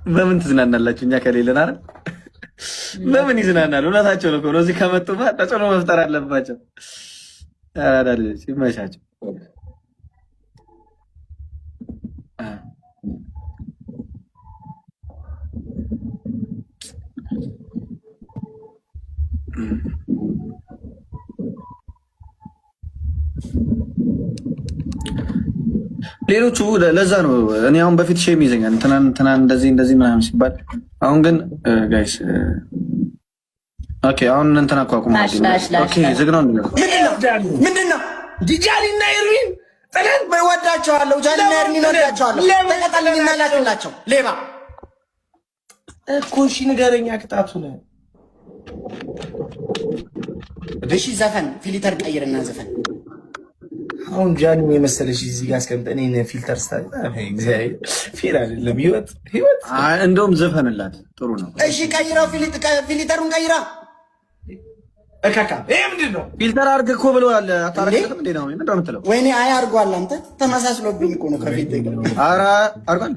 በምን ትዝናናላችሁ? እኛ ከሌለን አይደል? በምን ይዝናናሉ? እውነታቸው ነው እኮ ነው። እዚህ ከመጡማ ተጽዕኖ መፍጠር አለባቸው። አዳልጅ ይመሻቸው። ሌሎቹ ለዛ ነው እኔ አሁን በፊት ሼም ይዘኛል እንትና እንደዚህ ምናምን ሲባል፣ አሁን ግን ጋይስ ኦኬ አሁን እንትና አቋቁመዋል። ኦኬ ዝግናው ምንድነው ዲጃሊ እና ኤርዊን ጥለን ወዳቸዋለሁ። ጃሊ እና ኤርዊን ወዳቸዋለሁ። ተቀጣልኝና ላክላቸው ሌባ እኮ እሺ ንገረኛ ቅጣቱ ነው። እሺ ዘፈን ፊልተር ቀይርና ዘፈን አሁን ጃኒ የመሰለሽ እዚህ ጋር አስቀምጠ እኔ ፊልተር ስታጣ እግዚአብሔር ፌር አይደለም። ህይወት እንደውም ዘፈንላት ጥሩ ነው። እሺ ቀይራው ፊልተሩን ቀይራ እካካ ይሄ ምንድን ነው? ፊልተር አድርገህ እኮ ብለዋል። አታረግም እንዴ ነው? ምንድን ነው የምትለው? ወይኔ አይ አርጓል። አንተ ተመሳስሎብኝ እኮ ነው ከፊት ጋር። ኧረ አርጓል።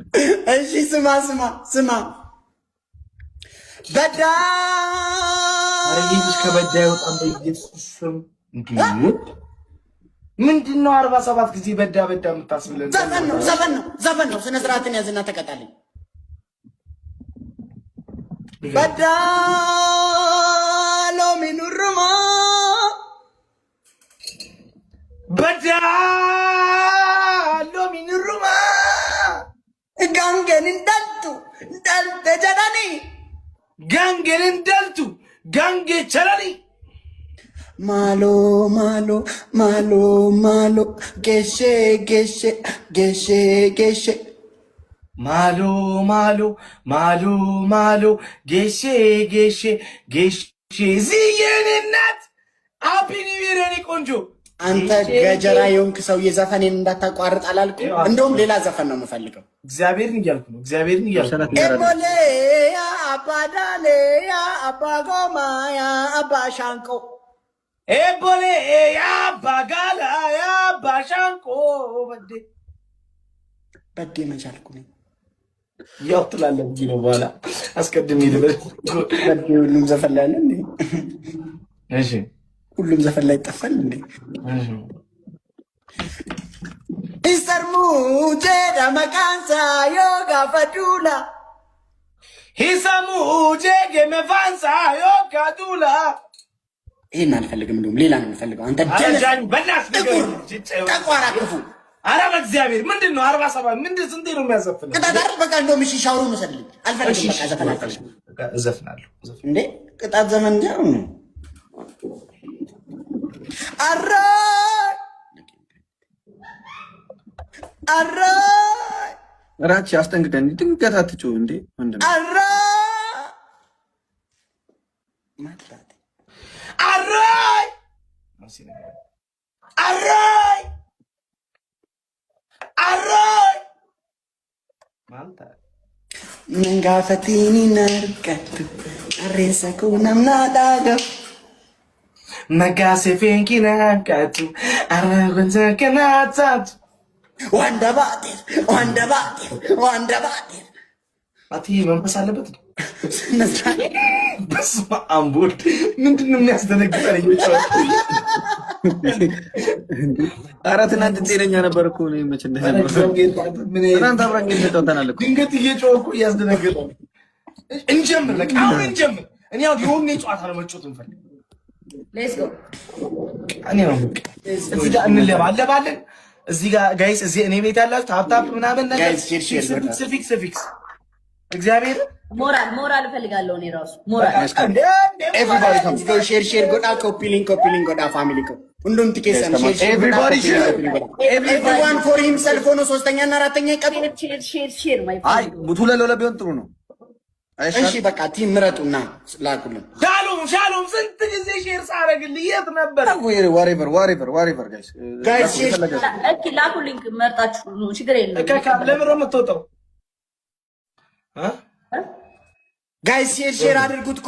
እሺ ስማ በዳ አረጋግጥ ከበዳ ይወጣም በኢየሱስ ስም ምንድነው 47 ጊዜ በዳ የምታስብለን? ዘፈን ነው። ስነ ስርዓትን ያዝና ተቀጣለኝ። በዳ ሎሚ ኑርማ ጋንገን እንዳልተ ጀዳኒ ጋንገን እንዳልቱ ጋንጌ ቸራኒ Malo geshe Malo geshe ziyenat happy new year ni ቆንጆ አንተ ገጀራ የሆንክ ሰውዬ ዘፈኔን እንዳታቋርጥ አላልኩም? እንደውም ሌላ ዘፈን ነው የምፈልገው። እግዚአብሔርን እያልኩ ነው። ኤቦሌ ያ አባዳሌ ያ አባጎማ ያ አባሻንቆ ኤቦሌ ያ አባጋላ ያ አባሻንቆ በዴ መቻልኩ ነው ያው ትላለህ እንጂ ነው በኋላ አስቀድሜ ልበል። በዴ ሁሉም ዘፈን ላይ አለ እንዴ? እሺ ሁሉም ዘፈን ላይ ይጠፋል እንዴ? ኢሰርሙ ጀዳ መካንሳ ዮጋ ፈዱላ ሂሳሙ ጀጌ መፋንሳ ዮጋ ዱላ ይሄን አልፈልግም። እንደውም ሌላ ነው የምፈልገው። አንተ ደጃኝ በእናትህ ነገር ተቋራ ክፉ ኧረ በእግዚአብሔር ምንድን ነው 47 ምንድን ስንቴ ነው የሚያዘፍነው? ቅጣት በቃ እንደውም እሺ ሻውሩ መሰለኝ አልፈልግም። በቃ ዘፈን አልፈልግም። እዘፍናለሁ እንዴ ቅጣት ዘመን ጃው ነው አራ ራቺ አስጠንቅቀን ድንገት አትጮህ እንዴ ወንድም። አራ መንጋፈቲኒ ነርቀቱ አሬሰኩ ነምናዳገ መጋሴ ፌንኪና ቀቱ አረጉንዘ ከናታት ወንደ ባጤር አቲ መንፈስ አለበት ነው። በስመ አብ ወልድ ምንድን ነው የሚያስደነግጠኝ? ኧረ ትናንት ጤነኛ ነበር እኮ ነው መች እንደነበር ትናንት አብረን ተጫውተናል እኮ ድንገት እየጮህ እኮ እያስደነገጠው። እንጀምር በቃ አሁን እንጀምር። እኔ አሁን የሆነ ጨዋታ ነው መጫወት እንፈልግ። ሌትስ ጎ እኔ ነው እዚህ ጋር እንለባለባለን። እዚህ ጋር ጋይስ እዚህ እኔ ቤት ያላችሁ ታፕታፕ ምናምን ነገር ፊክስ እግዚአብሔር ሞራል እፈልጋለሁ። እኔ ራሱ ሞራል ኤቭሪባዲ ካምስ ጎ ሼር ጎዳ ኮፒ ሊንክ ጎዳ ፋሚሊ ኮ ሁሉም ትኬሰን ኤቭሪባዲ ኤቭሪዋን ፎር ሂምሰልፍ ሆኖ ሶስተኛ እና አራተኛ ይቀጡ። ሼር ማይ አይ ቡቱለ ለለ ቢሆን ጥሩ ነው። እሺ በቃ ቲም ምረጡና ላኩልን። ሻሎም ስንት ጊዜ ሼር ሳረግልህ የት ነበር? ዋሬቨር ጋይስ ሼር እኪ ላኩልኝ መርጣችሁ ችግር የለም። ለምን ነው የምትወጣው? ጋይስ ሼር አድርጉት።